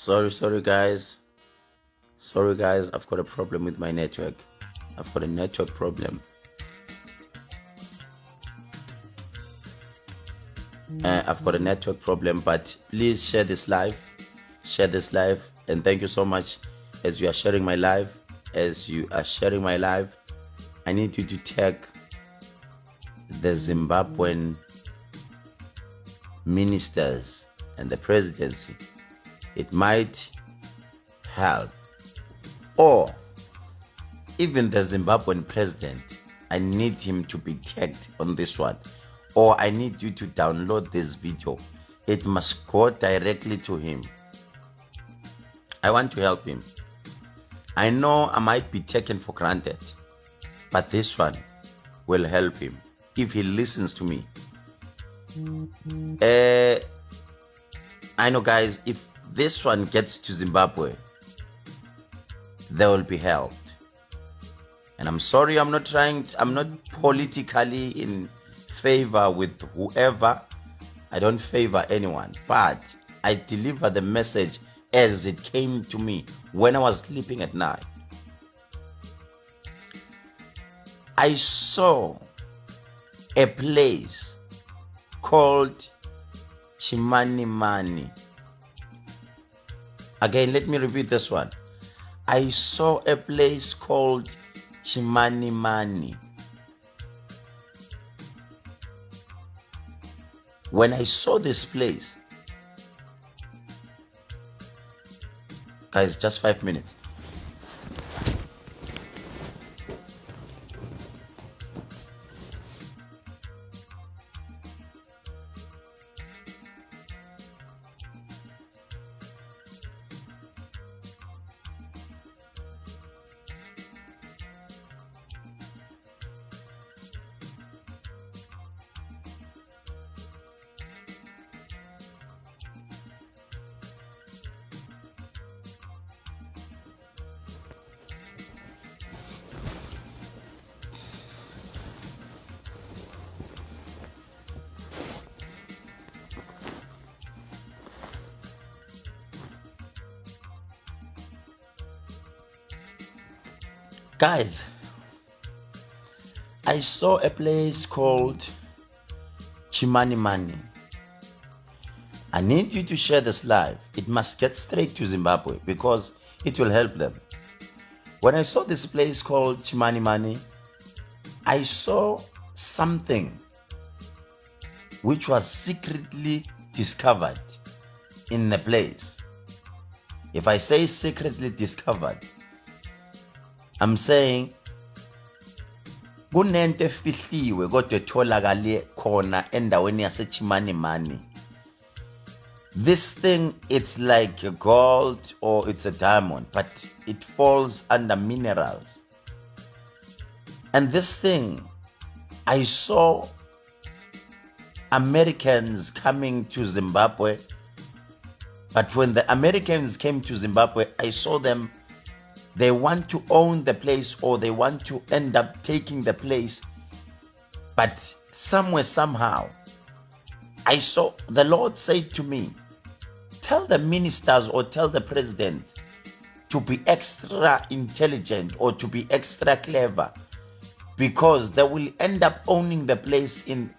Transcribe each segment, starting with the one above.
Sorry guys. Sorry guys, I've got a problem with my network. I've got a network problem. I've got a network problem, but please share this live. Share this live, and thank you so much as you are sharing my live. As you are sharing my live, I need you to tag the Zimbabwean ministers and the presidency. It might help. Or even the Zimbabwean president, I need him to be tagged on this one. Or I need you to download this video. It must go directly to him. I want to help him. I know I might be taken for granted, but this one will help him if he listens to me. I know guys, if this one gets to Zimbabwe, they will be helped. And I'm sorry, I'm not politically in favor with whoever. I don't favor anyone, but I deliver the message as it came to me when I was sleeping at night. I saw a place called Chimanimani. Again, let me repeat this one. I saw a place called Chimanimani. When I saw this place, guys, just 5 minutes. Guys, I saw a place called Chimanimani. I need you to share this live. It must get straight to Zimbabwe because it will help them. When I saw this place called Chimanimani, I saw something which was secretly discovered in the place. If I say secretly discovered, I'm saying kunento efihliwe kodwa etholakale khona endaweni yaseChimanimani. This thing, it's like a gold or it's a diamond, but it falls under minerals. And this thing, I saw Americans coming to Zimbabwe, but when the Americans came to Zimbabwe, I saw them. They want to own the place or they want to end up taking the place. But somewhere, somehow, I saw the Lord say to me, tell the ministers or tell the president to be extra intelligent or to be extra clever because they will end up owning the place in,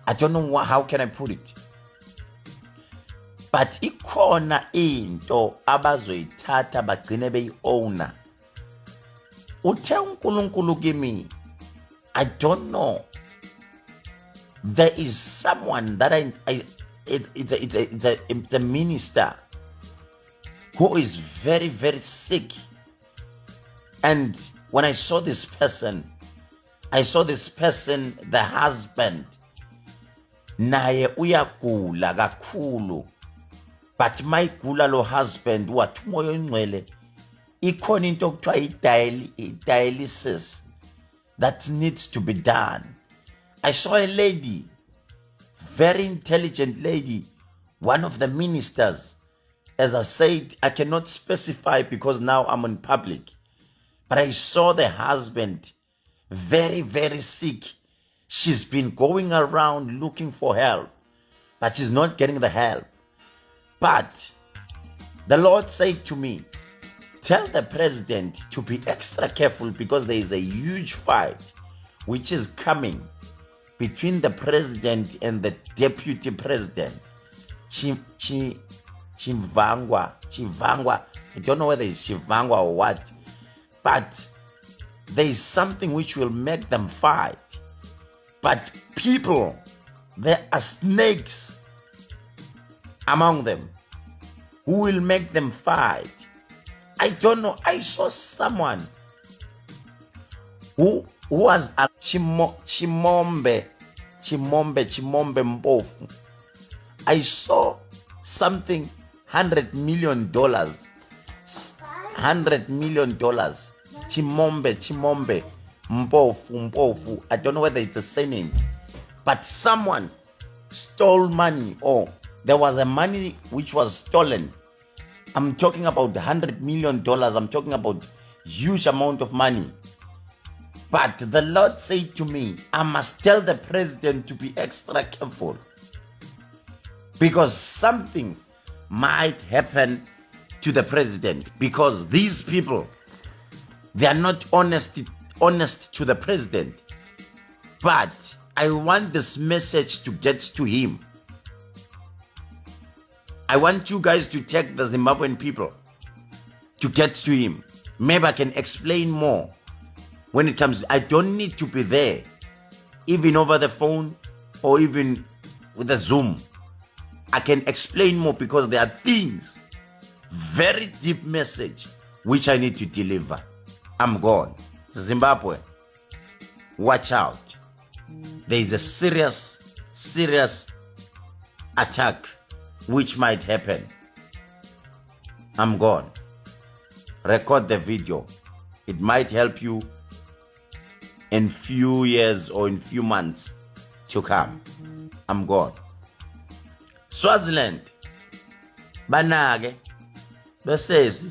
I don't know how can I put it. But ikhona into abazoyithatha bagcine beyi-owner. Uthe uNkulunkulu kimi, I don't know. There is someone that it's a minister who is very, very sick. And when I saw this person, the husband, naye uyagula kakhulu. But my gula lo husband, what moyo ngcwele, ikhona into okuthiwa dialysis that needs to be done. I saw a lady, very intelligent lady, one of the ministers. As I said, I cannot specify because now I'm in public. But I saw the husband, very, very sick. She's been going around looking for help, but she's not getting the help. But The Lord said to me, tell the president to be extra careful because there is a huge fight which is coming between the president and the deputy president. Chivangwa. I don't know whether it's Chivangwa or what, but there is something which will make them fight. But people, there are snakes among them who will make them fight. I don't know. I saw someone who was a Chimombe Mbofu. I saw something $100 million. $100 million. Chimombe Mbofu. I don't know whether it's a saying, but someone stole money, or there was a money which was stolen. I'm talking about $100 million. I'm talking about huge amount of money. But the Lord said to me, I must tell the president to be extra careful because something might happen to the president, because these people, they are not honest to the president. But I want this message to get to him. I want you guys to take the Zimbabwean people to get to him. Maybe I can explain more when it comes. I don't need to be there, even over the phone or even with a Zoom. I can explain more because there are things, very deep message, which I need to deliver. I'm gone. Zimbabwe, watch out. There is a serious attack which might happen. I'm gone. Record the video. It might help you in few years or in few months to come. I'm gone. Swaziland, banake besezi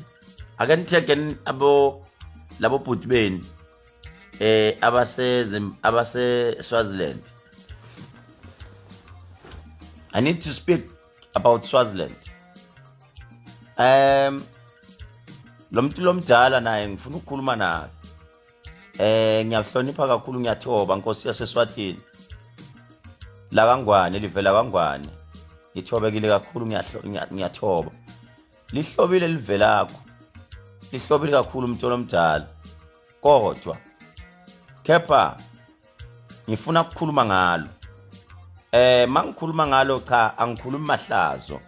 akanithekeni abo labo bhuti beni abase Swaziland. I need to speak about Swaziland. Lo muntu lomdala naye ngifuna ukukhuluma naye. Ngiyahlonipha kakhulu, ngiyathoba Nkosi yaseSwatini. La kaNgwane livela kaNgwane. Ngithobekile kakhulu, ngiyathoba. Lihlobile livelakho. Lihlobile kakhulu umuntu lomdala. Kodwa kepha ngifuna ukukhuluma ngalo. Mangikhuluma ngalo cha angikhulumi mahlazo.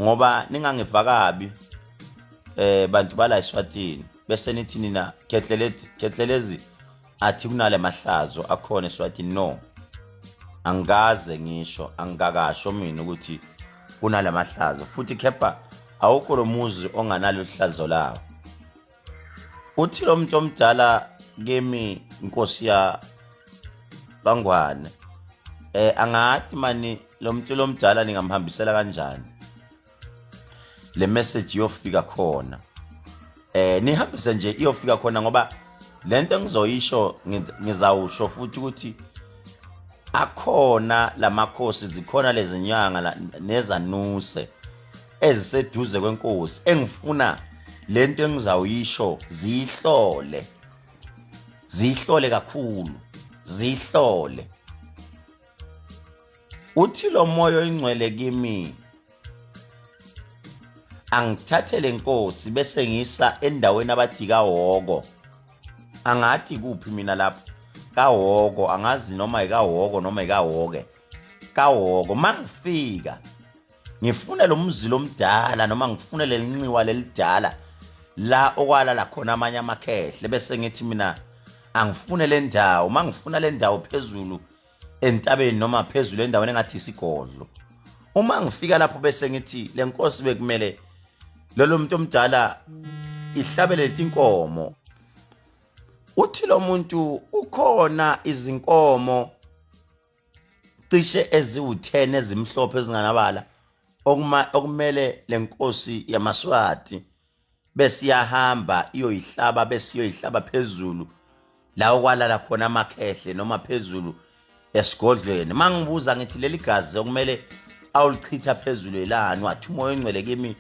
Ngoba ningangiva kabi bantu bala eSwatini bese nithi nina Khehlelezi athi kunale mahlazo akhona eSwatini. No, angaze ngisho, angakasho mina ukuthi kunale mahlazo, futhi kepha awukho lo muzi onganalo ihlazo lawo. Uthi lo muntu omdala kimi Nkosi ya Bangwane, angathi mani lo muntu lomdala ningamhambisela kanjani le message yofika khona. Nihambise nje iyofika khona, ngoba lento engizoyisho ngizawusho futhi ukuthi akhona lamakhosi, zikhona lezi nyanga nezanuse eziseduze kwenkosi engifuna lento engizawuyisho zihlole kakhulu, zihlole. Uthi lo moyo ingcwele kimi angithathele Nkosi bese ngisa endaweni abathi kaHoko. Angathi kuphi mina lapho kaHoko, angazi noma ikahoko noma ikahoke. KaHoko mangifika ngifune lo mzi lomdala noma ngifune lelinxiwa lelidala la okwalala khona amanye amakhehle, bese ngithi mina angifune le ndawo. Mangifuna le ndawo phezulu entabeni noma phezulu endaweni engathi isigodlo. Uma ngifika lapho bese ngithi le Nkosi bekumele lo muntu omdala ihlabele inkomo. Uthi lo muntu ukhona izinkomo cishe eziwu10 ezimhlophe ezinganabala okumele le Nkosi yamaSwati bese iyahamba iyoyihlaba, bese iyoyihlaba phezulu la okwalala khona amakhehle noma phezulu esigodlweni. Mangibuza ngithi leli gazi okumele awulichitha phezulu elani, wathi umoya engcwele kimi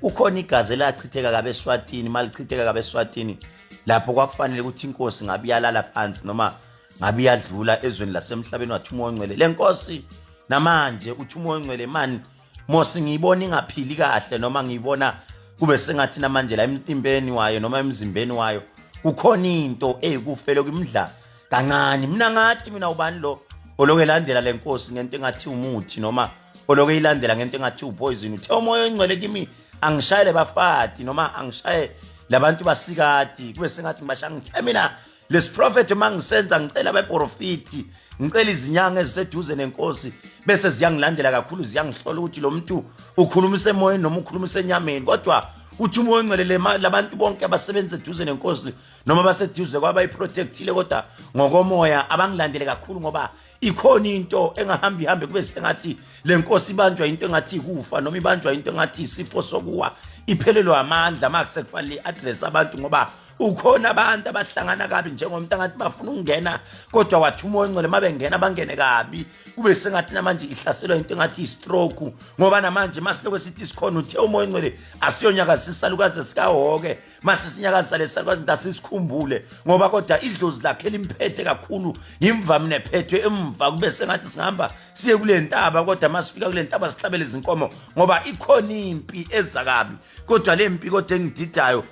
ukhona igazi elachitheka kabe eSwatini, malichitheka kabe eSwatini lapho kwakufanele ukuthi inkosi ngabe iyalala phansi noma ngabe iyadlula ezweni lasemhlabeni wathi umoya ongcwele. Le nkosi namanje uthi umoya ongcwele man mosi ngiyibona ingaphili kahle noma ngiyibona kube sengathi namanje la emtimbeni wayo noma emzimbeni wayo kukhona into eyikufele kumdla kancane. Mina ngathi mina ubani lo olokelandela le nkosi ngento engathi umuthi noma olokeyilandela ngento engathi upoison. Uthe umoya ongcwele kimi angishayele bafati noma angishaye labantu basikati kube sengathi ngibasha ngithe mina lesiprofetho mangisenza ngicela abeprofiti ngicela izinyanga eziseduze nenkosi bese ziyangilandela kakhulu ziyangihlola ukuthi lo muntu ukhulumisa emoyeni noma ukhulumisa enyameni. Kodwa uthi umoya ongcwele labantu bonke abasebenza eduze nenkosi noma baseduze kwabayiprotectile kodwa ngokomoya abangilandele kakhulu ngoba ikhona into engahambi hambe kube sengathi le nkosi ibanjwa into engathi kufa noma ibanjwa into engathi isifo sokuwa iphelelwe amandla mase kufanele address abantu ngoba ukhona abantu abahlangana kabi njengomuntu angathi bafuna ukungena kodwa wathi umoya ongcwele mabengena bangene kabi kube sengathi namanje ihlaselwa into engathi istroke ngoba namanje masiloko sithi sikhona uthe umoya ongcwele asiyonyakazisa isalukazi sikahoke mase sinyakazisa lesalukazi ndasikhumbule ngoba kodwa idlozi lakhe limphethe kakhulu imvami nephethwe emva kube sengathi singihamba siye kule ntaba kodwa masifika kule ntaba sihlabele izinkomo ngoba ikhona impi ezakabi kodwa le mpi kodwa engididayo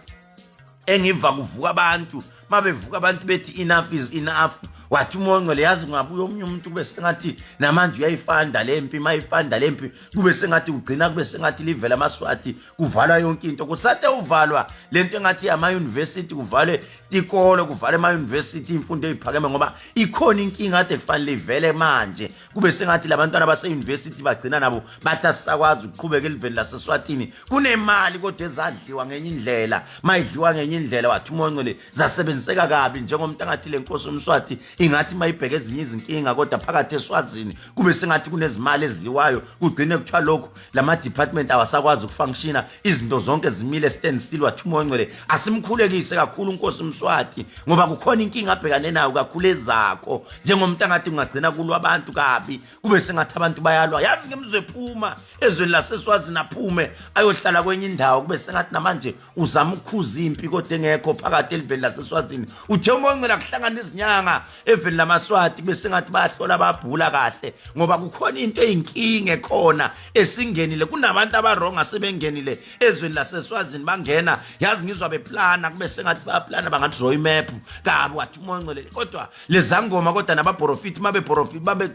engiva kuvuka abantu mabevuka abantu bethi enough is enough wathi umoya ongcwele yazi ngabuye omunye umuntu kube sengathi namanje uyayifanda lempi mayifanda lempi kube sengathi ugcina kube sengathi livela amaswati kuvalwa yonke into kusate uvalwa lento engathi ama university kuvalwe ikolo kuvalwe ama university imfundo eziphakeme ngoba ikhona inkinga ade kufanele ivele manje kube sengathi labantwana base university bagcina nabo bathi asakwazi ukuqhubeka eliveni laseSwatini kunemali kodwa ezadliwa ngenye indlela mayidliwa ngenye indlela wathi umoya ongcwele zasebenziseka kabi njengomuntu angathi le nkosi umswati ingathi mayibheke ezinye izinkinga kodwa phakathi eSwazini kube sengathi kunezimali ezidliwayo kugcine kuthiwa lokho lama department awasakwazi ukufunctiona izinto zonke zimile stand still wathi umoya ongcwele asimkhulekise kakhulu inkosi umswati ngoba kukhona inkinga abhekane nayo kakhulu ezakho njengomuntu angathi ungagcina kulwa abantu kabi kube sengathi abantu bayalwa yazi ngemizwe ephuma ezweni laseSwazini aphume ayohlala kwenye indawo kube sengathi namanje uzama ukukhuza impi kodwa engekho phakathi eliveni laseSwazini uthe umoya ongcwele akuhlangana izinyanga eveni lamaswati bese ngathi bayahlola babhula kahle ngoba kukhona into eyinkinga ekhona esingenile kunabantu abarong asebengenile ezweni laseSwazini bangena yazi ngizwa beplana kube sengathi bayaplana bangathi draw imap kabi wathi umoya ongcwele kodwa lezangoma kodwa nabaprofiti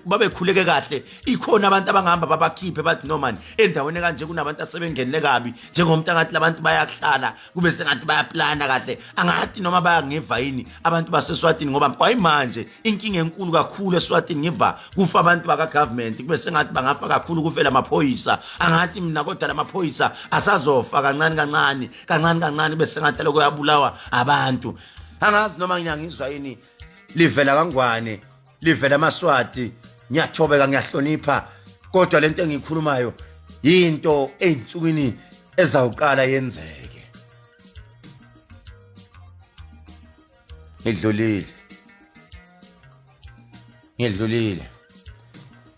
babekhuleke kahle ikhona abantu abangahamba babakhiphe bathi no man endaweni kanje kunabantu asebengenile kabi njengomuntu angathi labantu bayahlala kube sengathi bayaplana kahle angathi noma bayangiva yini abantu baseSwatini ngoba kwayimanje inkinga enkulu kakhulu eSwatini ngiva kufa abantu baka government kube sengathi bangafa kakhulu kufela amaphoyisa angathi mina kodwa lamaphoyisa asazofa kancane bese ngathi lokho yabulawa abantu angazi noma ngiyangizwa yini livela kangwane livela amaswati ngiyathobeka ngiyahlonipha kodwa lento engikhulumayo into eyinsukwini ezawuqala yenzeke ngidlulile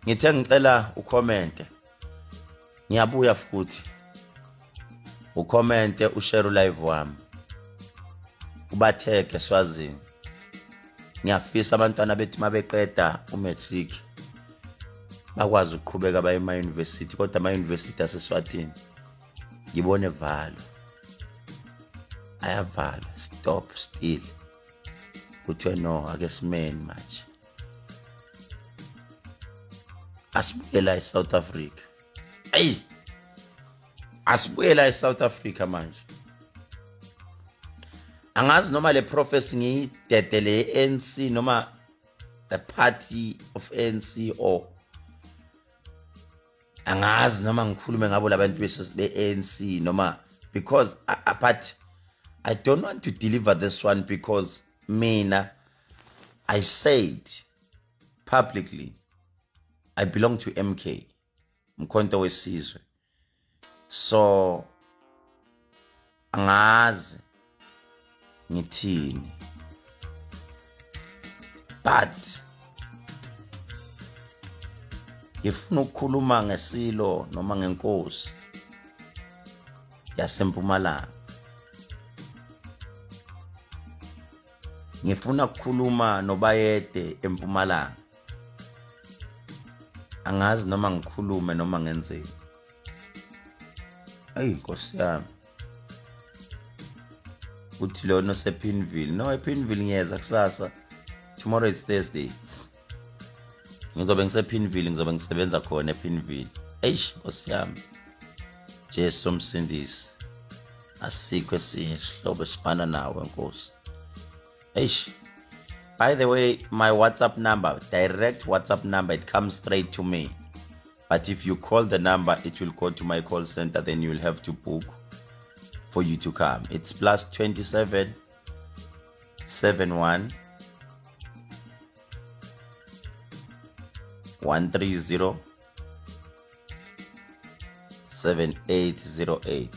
ngithe ngicela ucommente ngiyabuya futhi ucommente ushare live wami ubatheke eSwazini ngiyafisa abantwana bethi mabeqeda umatric bakwazi ukuqhubeka baye ema university kodwa ama university aseSwatini ngibone valo ayavala stop still kuthiwe no ake simeni manje asibuyela eSouth Africa asibuyela eSouth Africa manje angazi noma le prophecy ngiyidedele ANC noma the party of ANC or angazi noma ngikhulume ngabo labantu be-ANC noma because but I don't want to deliver this one because mina I said publicly I belong to MK Mkhonto wesizwe so angazi ngithini but ngifuna ukukhuluma ngesilo noma ngenkosi yaseMpumalanga. Ngifuna ukukhuluma nobayede eMpumalanga. Angazi noma ngikhulume noma ngenzeni. Hey Nkosi yami. Uthi lona sePinville. No, ePinville ngiyeza kusasa. Tomorrow it's Thursday. Ngizobe ngisePinville, ngizobe ngisebenza khona ePinville. Eish Nkosi yami. Jesu msindisi. Asikho esihlobo esifana nawe Nkosi. Eish. By the way, my WhatsApp number, direct WhatsApp number, it comes straight to me. But if you call the number, it will go to my call center, then you will have to book for you to come. It's +27 71 130 7808.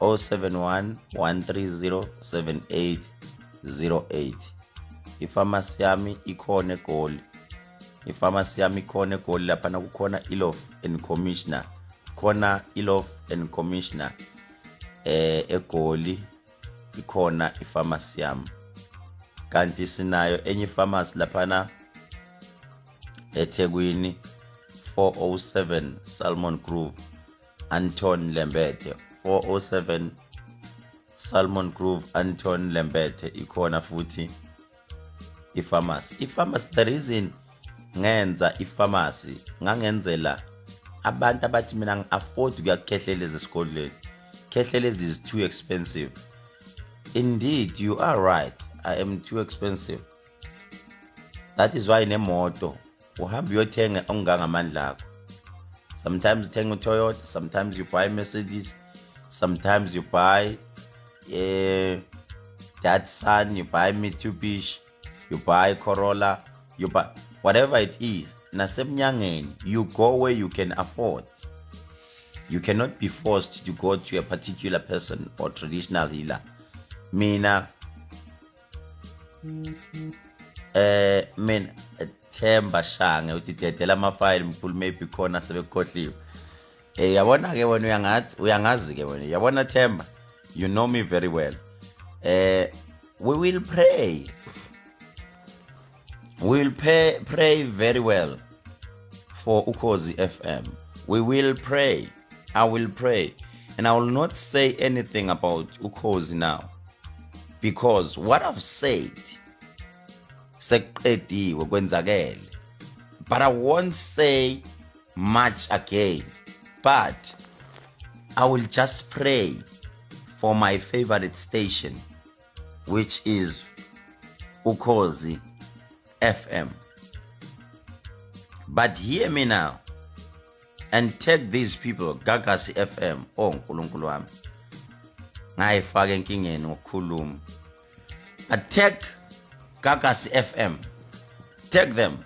071 130 7808. Ifamasi yami ikhona eGoli. Ifamasi yami ikhona eGoli lapha nakukhona ilof and commissioner. Khona ilof and commissioner eGoli ikhona ifamasi yami. Kanti sinayo enye ifamasi lapha na eThekwini 407 Salmon Grove Anton Lembethe. 407 Salmon Grove Anton Lembethe ikhona futhi ifamasi. The reason ngenza ifamasi ngangenzela abantu abathi mina ngi-afford ukuya Khehlelezi esikoleni. Khehlelezi is too expensive. Indeed, you are right. I am too expensive. That is why nemoto uhamba uyothenga ongangamandla akho. Sometimes you uthenga uToyota, sometimes you buy Mercedes, sometimes you buy Datsun, you buy Mitsubishi, you buy Corolla, you buy whatever it is. Nasemnyangeni, you go where you can afford. You cannot be forced to go to a particular person or traditional healer. Mina Themba Shange uthi dedela amafile mkhulu maybe khona sebekhohliwe. Yabona ke wena uyangazi ke wena. Yabona Themba, you know me very well. We will pray. We will pray very well for Ukhozi FM. We will pray. I will pray. And I will not say anything about Ukhozi now. Because what I've said, but I won't say much again. But I will just pray for my favorite station, which is Ukhozi FM. But hear me now and take these people, Gagasi FM, Nkulunkulu wami. Ngayifaka enkingeni ngokukhuluma. But take Gagasi FM. Take them.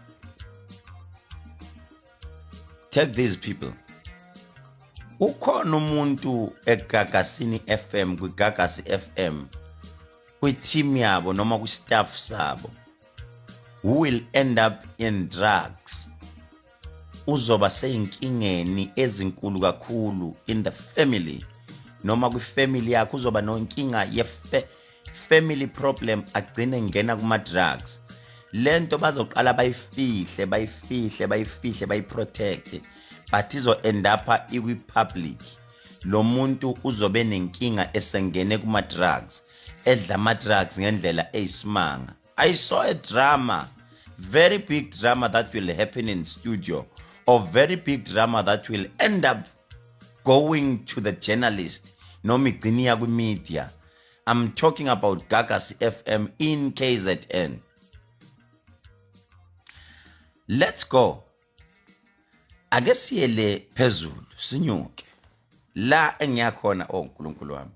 Take these people. Ukhona umuntu eGagasini FM, kwiGagasi FM, kwi-team yabo noma kwi-staff sabo, who will end up in drugs. Uzoba seyinkingeni ezinkulu kakhulu in the family. Noma kwi-family yakho uzoba nonkinga family problem, agcine ngena kuma-drugs. Lento bazoqala bayifihle bayiprotect, but izo end up ikwi-public. Lo muntu uzobe nenkinga esengene kuma-drugs, edla ama-drugs ngendlela eyisimanga. I saw a drama, very big drama that will happen in studio, or very big drama that will end up going to the journalist, noma igciniya kwi-media. I'm talking about Gagasi FM in KZN. Let's go. Ake siyele phezulu sinyuke la engiyakhona oNkulunkulu wami.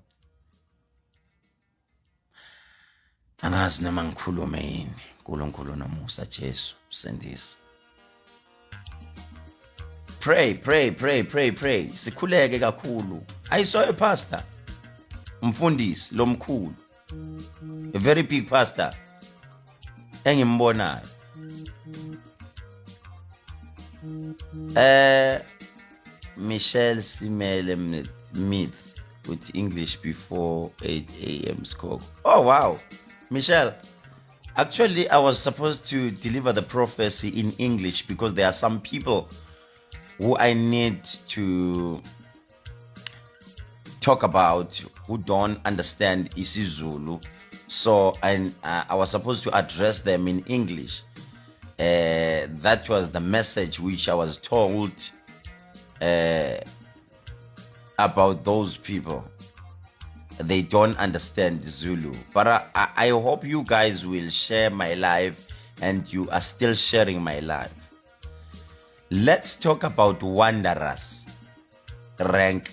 Angazi noma ngikhulume yini. uNkulunkulu nomusa Jesu sendisi. Pray. Sikhuleke kakhulu. I saw a pastor, umfundisi lomkhulu, a very big pastor engimbonayo. Michelle Simele Myth with English before 8 a.m. score. Oh, wow. Michelle, actually, I was supposed to deliver the prophecy in English because there are some people who I need to talk about who don't understand isiZulu. So I was supposed to address them in English. That was the message which I was told about those people. They don't understand Zulu. But I hope you guys will share my life and you are still sharing my life. Let's talk about Wanderers rank.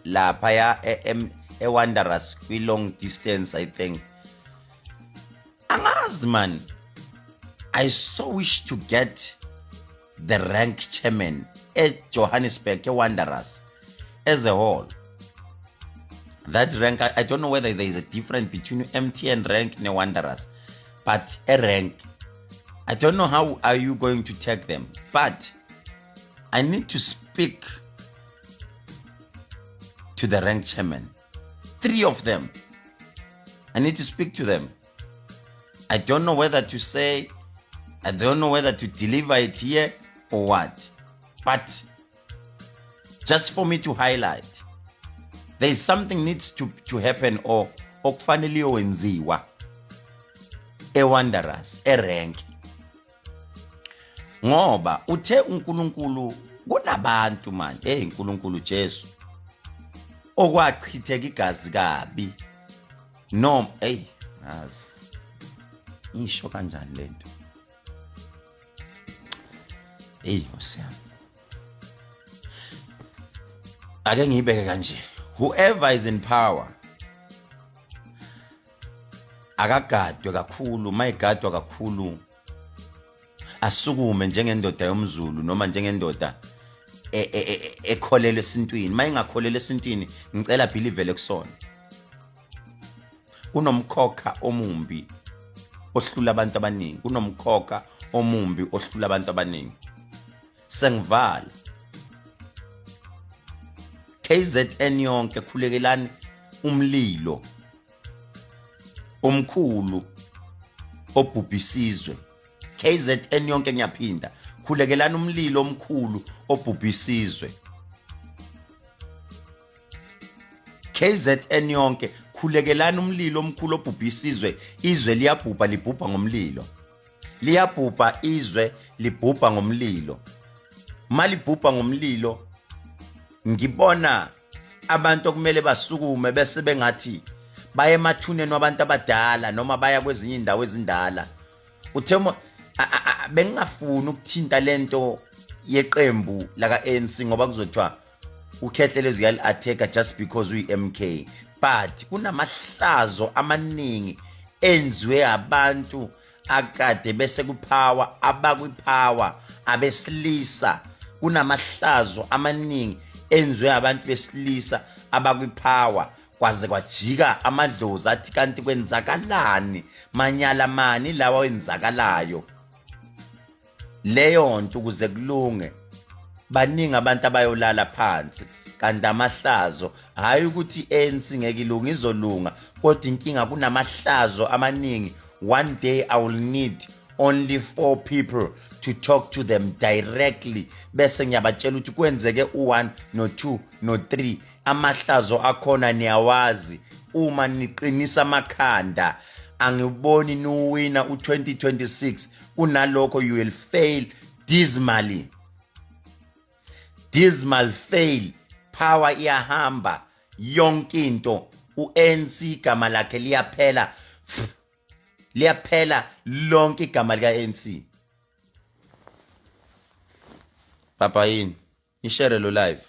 Lapaya e Wanderers we long distance, I think. Man, I so wish to get the rank chairman at Johannesburg Wanderers as a whole. That rank, I don't know whether there is a difference between MTN rank and Wanderers, but a rank, I don't know how are you going to take them, but I need to speak to the rank chairman. 3 of them. I need to speak to them. I don't know whether to say, I don't know whether to deliver it here or what. But just for me to highlight, there is something needs to happen or kufanele wenziwa. Wanderers, rank. Ngoba uthe uNkulunkulu kunabantu manje, uNkulunkulu Jesu. Okwachitheka igazi kabi. No, azi. Ngisho kanjani lento? Osiyami. Ake ngibeke kanje. Whoever is in power akagadwe kakhulu, mayigadwa kakhulu asukume njengendoda yomZulu noma njengendoda ekholele esintwini. Mayingakholele esintwini ngicela believe kusona. Kunomkhokha omumbi ohlula abantu abaningi. Kunomkhokha omumbi ohlula abantu abaningi. Sengivala. KZN yonke khulekelani umlilo omkhulu obhubhisizwe. KZN yonke ngiyaphinda. Khulekelani umlilo omkhulu obhubhisizwe. KZN yonke khulekelani umlilo omkhulu obhubhisizwe. Izwe liyabhubha libhubha ngomlilo. Liyabhubha izwe libhubha ngomlilo. Malibhubha ngomlilo ngibona abantu okumele basukume bese bengathi baye emathuneni wabantu abadala noma baya kwezinye indawo ezindala. Uthemo bengafuni ukuthinta lento yeqembu laka ANC ngoba kuzothiwa uKhehlelezi yali attack just because we MK. But kunamahlazo amaningi enziwe abantu akade bese kupower abakwipower abesilisa. Kunamahlazo amaningi enziwe abantu besilisa abakwipower kwaze kwajika amadlozi athi kanti kwenzakalani manyala mani lawa wenzakalayo. Leyo nto kuze kulunge baningi abantu abayolala phansi kanti amahlazo hayi ukuthi ANC ngeke ilunga izolunga kodwa inkinga kunamahlazo amaningi. One day I will need only 4 people to talk to them directly bese ngiyabatshela ukuthi kwenzeke u1 no2 no3 amahlazo akhona niyawazi. Uma niqinisa amakhanda angiboni niwina u2026 kunalokho you will fail dismally. Dismal fail. Power iyahamba yonke into. uNC igama lakhe liyaphela. Liyaphela lonke igama lika ANC. Papa yini ishare lo live.